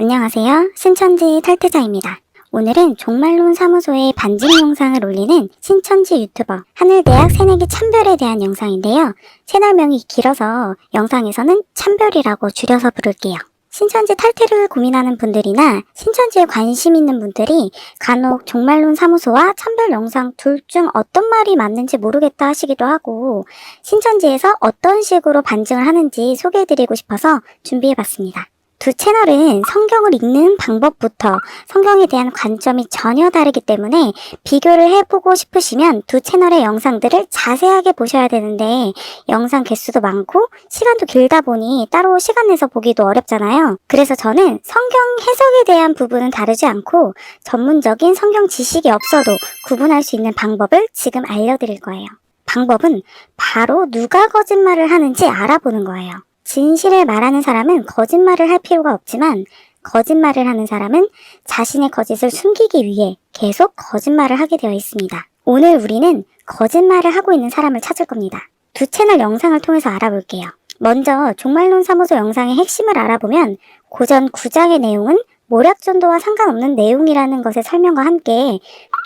안녕하세요. 신천지 탈퇴자입니다. 오늘은 종말론 사무소에 반증 영상을 올리는 신천지 유튜버 하늘대학 새내기 참별에 대한 영상인데요. 채널명이 길어서 영상에서는 참별이라고 줄여서 부를게요. 신천지 탈퇴를 고민하는 분들이나 신천지에 관심 있는 분들이 간혹 종말론 사무소와 참별 영상 둘 중 어떤 말이 맞는지 모르겠다 하시기도 하고, 신천지에서 어떤 식으로 반증을 하는지 소개해드리고 싶어서 준비해봤습니다. 두 채널은 성경을 읽는 방법부터 성경에 대한 관점이 전혀 다르기 때문에 비교를 해보고 싶으시면 두 채널의 영상들을 자세하게 보셔야 되는데, 영상 개수도 많고 시간도 길다 보니 따로 시간 내서 보기도 어렵잖아요. 그래서 저는 성경 해석에 대한 부분은 다르지 않고 전문적인 성경 지식이 없어도 구분할 수 있는 방법을 지금 알려드릴 거예요. 방법은 바로 누가 거짓말을 하는지 알아보는 거예요. 진실을 말하는 사람은 거짓말을 할 필요가 없지만, 거짓말을 하는 사람은 자신의 거짓을 숨기기 위해 계속 거짓말을 하게 되어 있습니다. 오늘 우리는 거짓말을 하고 있는 사람을 찾을 겁니다. 두 채널 영상을 통해서 알아볼게요. 먼저 종말론 사무소 영상의 핵심을 알아보면, 고전 9장의 내용은 모략전도와 상관없는 내용이라는 것의 설명과 함께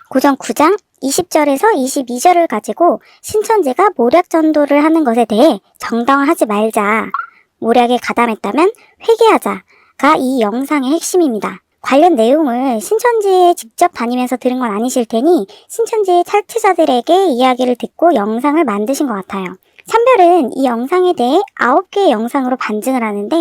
고전 9장 20절에서 22절을 가지고 신천지가 모략전도를 하는 것에 대해 정당화하지 말자, 모략에 가담했다면 회개하자가 이 영상의 핵심입니다. 관련 내용을 신천지에 직접 다니면서 들은 건 아니실 테니 신천지의 탈퇴자들에게 이야기를 듣고 영상을 만드신 것 같아요. 참별은 이 영상에 대해 9개의 영상으로 반증을 하는데,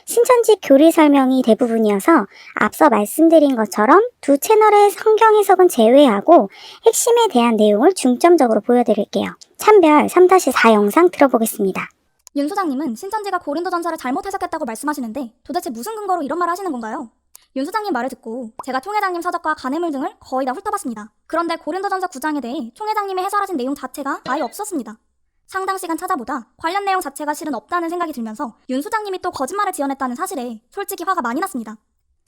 신천지 교리 설명이 대부분이어서 앞서 말씀드린 것처럼 두 채널의 성경 해석은 제외하고 핵심에 대한 내용을 중점적으로 보여드릴게요. 참별 3-4 영상 들어보겠습니다. 윤 소장님은 신천지가 고린도전서를 잘못 해석했다고 말씀하시는데 도대체 무슨 근거로 이런 말을 하시는 건가요? 윤 소장님 말을 듣고 제가 총회장님 서적과 간해물 등을 거의 다 훑어봤습니다. 그런데 고린도전서 9장에 대해 총회장님이 해설하신 내용 자체가 아예 없었습니다. 상당 시간 찾아보다 관련 내용 자체가 실은 없다는 생각이 들면서 윤 소장님이 또 거짓말을 지어냈다는 사실에 솔직히 화가 많이 났습니다.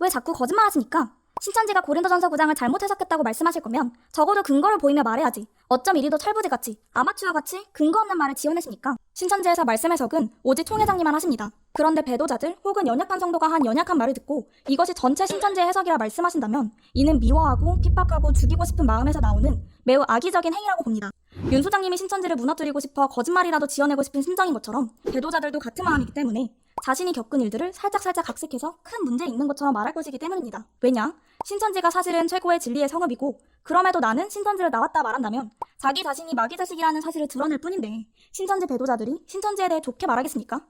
왜 자꾸 거짓말 하십니까? 신천지가 고린도전서 9장을 잘못 해석했다고 말씀하실 거면 적어도 근거를 보이며 말해야지. 어쩜 이리도 철부지같이 아마추어같이 근거 없는 말을 지어내십니까? 신천지에서 말씀 해석은 오직 총회장님만 하십니다. 그런데 배도자들 혹은 연약한 성도가 한 연약한 말을 듣고 이것이 전체 신천지의 해석이라 말씀하신다면 이는 미워하고 핍박하고 죽이고 싶은 마음에서 나오는 매우 악의적인 행위라고 봅니다. 윤 소장님이 신천지를 무너뜨리고 싶어 거짓말이라도 지어내고 싶은 심정인 것처럼 배도자들도 같은 마음이기 때문에 자신이 겪은 일들을 살짝살짝 각색해서 큰 문제 있는 것처럼 말할 것이기 때문입니다. 왜냐? 신천지가 사실은 최고의 진리의 성읍이고, 그럼에도 나는 신천지를 나왔다 말한다면 자기 자신이 마귀자식이라는 사실을 드러낼 뿐인데 신천지 배도자들이 신천지에 대해 좋게 말하겠습니까?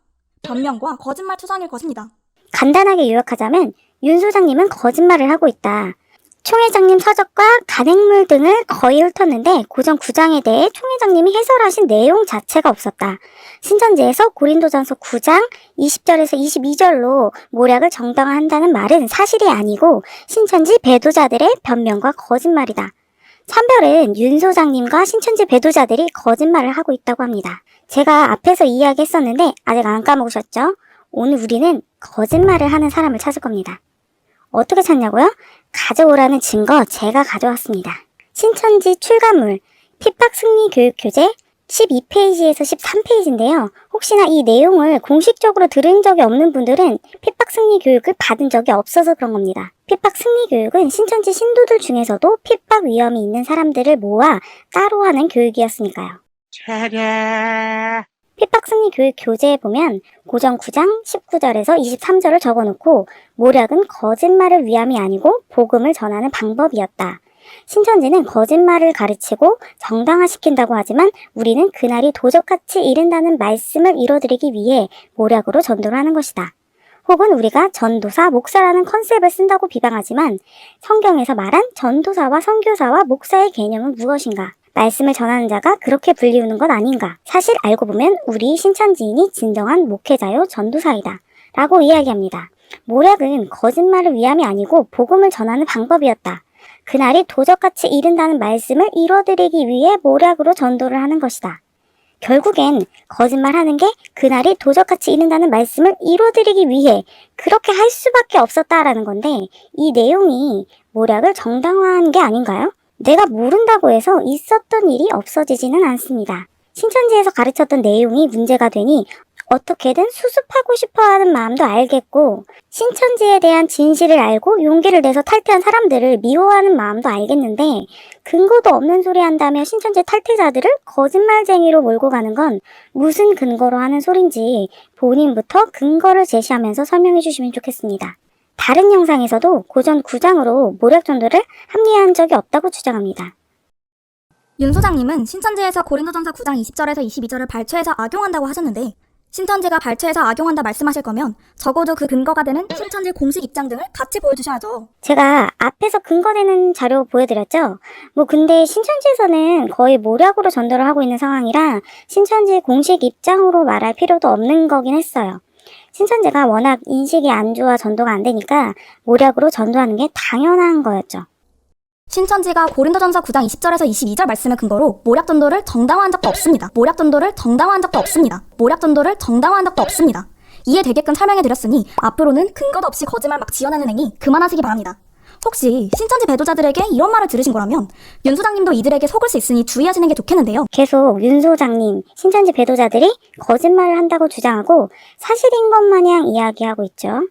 변명과 거짓말 투성일 것입니다. 간단하게 요약하자면 윤 소장님은 거짓말을 하고 있다. 총회장님 서적과 간행물 등을 거의 훑었는데 고전 9장에 대해 총회장님이 해설하신 내용 자체가 없었다. 신천지에서 고린도전서 9장 20절에서 22절로 모략을 정당화한다는 말은 사실이 아니고 신천지 배도자들의 변명과 거짓말이다. 참별은 윤 소장님과 신천지 배도자들이 거짓말을 하고 있다고 합니다. 제가 앞에서 이야기했었는데 아직 안 까먹으셨죠? 오늘 우리는 거짓말을 하는 사람을 찾을 겁니다. 어떻게 찾냐고요? 가져오라는 증거 제가 가져왔습니다. 신천지 출가물 핍박승리교육교재 12페이지에서 13페이지인데요. 혹시나 이 내용을 공식적으로 들은 적이 없는 분들은 핍박승리교육을 받은 적이 없어서 그런 겁니다. 핍박승리교육은 신천지 신도들 중에서도 핍박 위험이 있는 사람들을 모아 따로 하는 교육이었으니까요. 핍박승리 교육 교재에 보면 고전 9장 19절에서 23절을 적어놓고, 모략은 거짓말을 위함이 아니고 복음을 전하는 방법이었다. 신천지는 거짓말을 가르치고 정당화시킨다고 하지만 우리는 그날이 도적같이 이른다는 말씀을 이뤄드리기 위해 모략으로 전도를 하는 것이다. 혹은 우리가 전도사, 목사라는 컨셉을 쓴다고 비방하지만 성경에서 말한 전도사와 선교사와 목사의 개념은 무엇인가? 말씀을 전하는 자가 그렇게 불리우는 것 아닌가? 사실 알고 보면 우리 신천지인이 진정한 목회자요 전도사이다 라고 이야기합니다. 모략은 거짓말을 위함이 아니고 복음을 전하는 방법이었다. 그날이 도적같이 이른다는 말씀을 이뤄드리기 위해 모략으로 전도를 하는 것이다. 결국엔 거짓말하는 게 그날이 도적같이 이른다는 말씀을 이뤄드리기 위해 그렇게 할 수밖에 없었다라는 건데, 이 내용이 모략을 정당화한 게 아닌가요? 내가 모른다고 해서 있었던 일이 없어지지는 않습니다. 신천지에서 가르쳤던 내용이 문제가 되니 어떻게든 수습하고 싶어하는 마음도 알겠고 신천지에 대한 진실을 알고 용기를 내서 탈퇴한 사람들을 미워하는 마음도 알겠는데 근거도 없는 소리 한다며 신천지 탈퇴자들을 거짓말쟁이로 몰고 가는 건 무슨 근거로 하는 소린지 본인부터 근거를 제시하면서 설명해 주시면 좋겠습니다. 다른 영상에서도 고전 9장으로 모략전도를 합리화한 적이 없다고 주장합니다. 윤 소장님은 신천지에서 고린도전서 9장 20절에서 22절을 발췌해서 악용한다고 하셨는데 신천지가 발췌해서 악용한다 말씀하실 거면 적어도 그 근거가 되는 신천지 공식 입장 등을 같이 보여주셔야죠. 제가 앞에서 근거되는 자료 보여드렸죠? 근데 신천지에서는 거의 모략으로 전도를 하고 있는 상황이라 신천지 공식 입장으로 말할 필요도 없는 거긴 했어요. 신천지가 워낙 인식이 안 좋아 전도가 안 되니까 모략으로 전도하는 게 당연한 거였죠. 신천지가 고린도전서 9장 20절에서 22절 말씀을 근거로 모략전도를 정당화한 적도 없습니다. 모략전도를 정당화한 적도 없습니다. 모략전도를 정당화한 적도 없습니다. 이해되게끔 설명해드렸으니 앞으로는 근거도 없이 거짓말 막 지어내는 행위 그만하시기 바랍니다. 혹시 신천지 배도자들에게 이런 말을 들으신 거라면 윤 소장님도 이들에게 속을 수 있으니 주의하시는 게 좋겠는데요. 계속 윤 소장님, 신천지 배도자들이 거짓말을 한다고 주장하고 사실인 것 마냥 이야기하고 있죠.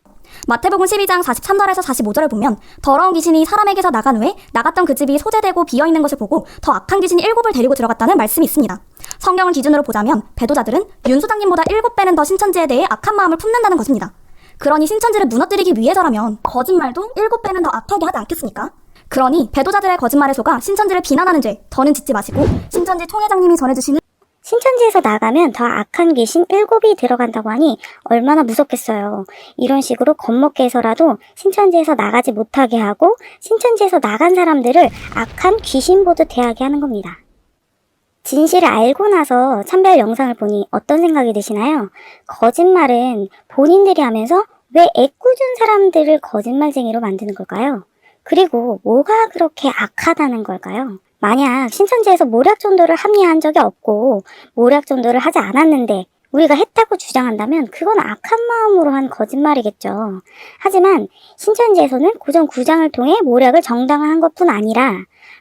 마태복음 12장 43절에서 45절을 보면 더러운 귀신이 사람에게서 나간 후에 나갔던 그 집이 소재되고 비어있는 것을 보고 더 악한 귀신이 7을 데리고 들어갔다는 말씀이 있습니다. 성경을 기준으로 보자면 배도자들은 윤 소장님보다 7배는 더 신천지에 대해 악한 마음을 품는다는 것입니다. 그러니 신천지를 무너뜨리기 위해서라면 거짓말도 7배는 더 악하게 하지 않겠습니까? 그러니 배도자들의 거짓말에 속아 신천지를 비난하는 죄 더는 짓지 마시고 신천지 총회장님이 전해주시는 신천지에서 나가면 더 악한 귀신 7이 들어간다고 하니 얼마나 무섭겠어요. 이런 식으로 겁먹게 해서라도 신천지에서 나가지 못하게 하고 신천지에서 나간 사람들을 악한 귀신 보듯 대하게 하는 겁니다. 진실을 알고 나서 참별 영상을 보니 어떤 생각이 드시나요? 거짓말은 본인들이 하면서 왜 애꿎은 사람들을 거짓말쟁이로 만드는 걸까요? 그리고 뭐가 그렇게 악하다는 걸까요? 만약 신천지에서 모략전도를 합리화한 적이 없고 모략전도를 하지 않았는데 우리가 했다고 주장한다면 그건 악한 마음으로 한 거짓말이겠죠. 하지만 신천지에서는 고전 9장을 통해 모략을 정당화한 것뿐 아니라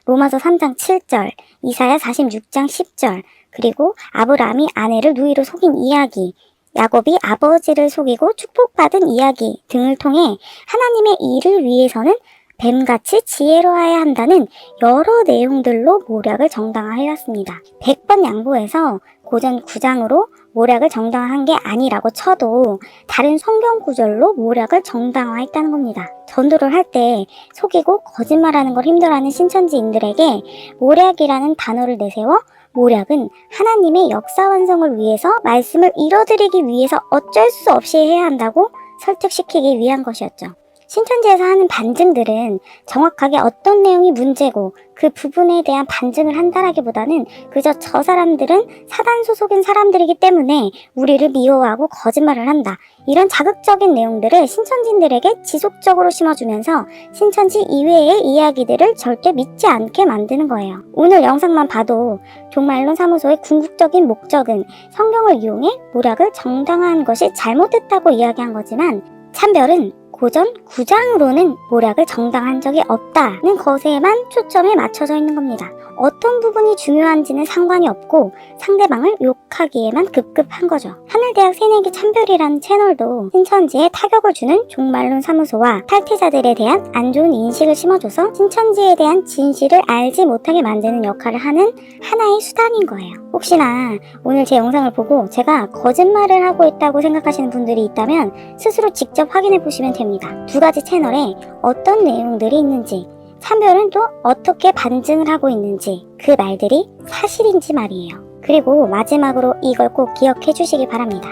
로마서 3장 7절, 이사야 46장 10절, 그리고 아브라함이 아내를 누이로 속인 이야기, 야곱이 아버지를 속이고 축복받은 이야기 등을 통해 하나님의 일을 위해서는 뱀같이 지혜로워야 한다는 여러 내용들로 모략을 정당화해왔습니다. 100번 양보해서 고전 9장으로 모략을 정당화한 게 아니라고 쳐도 다른 성경 구절로 모략을 정당화했다는 겁니다. 전도를 할 때 속이고 거짓말하는 걸 힘들어하는 신천지인들에게 모략이라는 단어를 내세워 모략은 하나님의 역사 완성을 위해서 말씀을 이뤄드리기 위해서 어쩔 수 없이 해야 한다고 설득시키기 위한 것이었죠. 신천지에서 하는 반증들은 정확하게 어떤 내용이 문제고 그 부분에 대한 반증을 한다라기보다는 그저 저 사람들은 사단 소속인 사람들이기 때문에 우리를 미워하고 거짓말을 한다. 이런 자극적인 내용들을 신천지인들에게 지속적으로 심어주면서 신천지 이외의 이야기들을 절대 믿지 않게 만드는 거예요. 오늘 영상만 봐도 종말론 사무소의 궁극적인 목적은 성경을 이용해 모략을 정당화한 것이 잘못됐다고 이야기한 거지만 참별은 고전 9장으로는 모략을 정당한 적이 없다는 것에만 초점이 맞춰져 있는 겁니다. 어떤 부분이 중요한지는 상관이 없고 상대방을 욕하기에만 급급한 거죠. 하늘대학 새내기 참별이라는 채널도 신천지에 타격을 주는 종말론 사무소와 탈퇴자들에 대한 안 좋은 인식을 심어줘서 신천지에 대한 진실을 알지 못하게 만드는 역할을 하는 하나의 수단인 거예요. 혹시나 오늘 제 영상을 보고 제가 거짓말을 하고 있다고 생각하시는 분들이 있다면 스스로 직접 확인해 보시면 됩니다. 두 가지 채널에 어떤 내용들이 있는지, 참별은 또 어떻게 반증을 하고 있는지, 그 말들이 사실인지 말이에요. 그리고 마지막으로 이걸 꼭 기억해 주시기 바랍니다.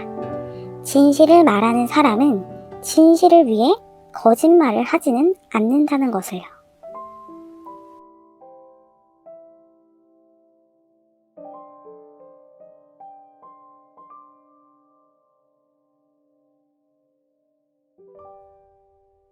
진실을 말하는 사람은 진실을 위해 거짓말을 하지는 않는다는 것을요.